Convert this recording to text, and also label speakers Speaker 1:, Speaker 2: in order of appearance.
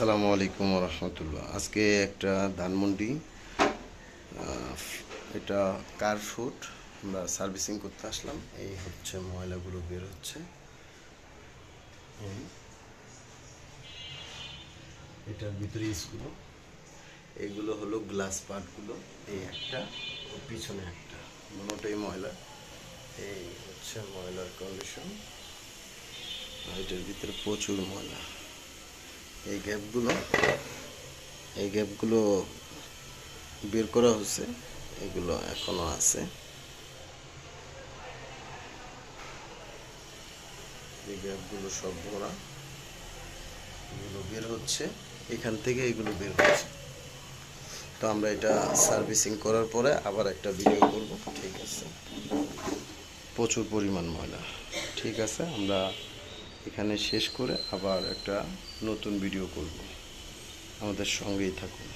Speaker 1: আসসালামু আলাইকুম রহমতুল্লাহ। আজকে একটা ধানমন্ডি এটা কার ফুট আমরা সার্ভিসিং করতে আসলাম। এই হচ্ছে ময়লাগুলো বের হচ্ছে। এটার ভিতরে স্ক্রু, এইগুলো হলো গ্লাস পার্টগুলো। এই একটা ও পিছনে একটা, দুটোই ময়লা। এই হচ্ছে ময়লার কন্ডিশন। এটার ভিতরে প্রচুর ময়লা। এই গ্যাপগুলো বের করা হচ্ছে, এগুলো এখনো আছে। এই গ্যাপগুলো সব ভরা, এগুলো বের হচ্ছে এখান থেকে, এগুলো বের হচ্ছে। তো আমরা এটা সার্ভিসিং করার পরে আবার একটা ভিডিও করব, ঠিক আছে? প্রচুর পরিমাণ ময়লা। ঠিক আছে, আমরা এখানে শেষ করে আবার একটা নতুন ভিডিও করব। আমাদের সঙ্গেই থাকুন।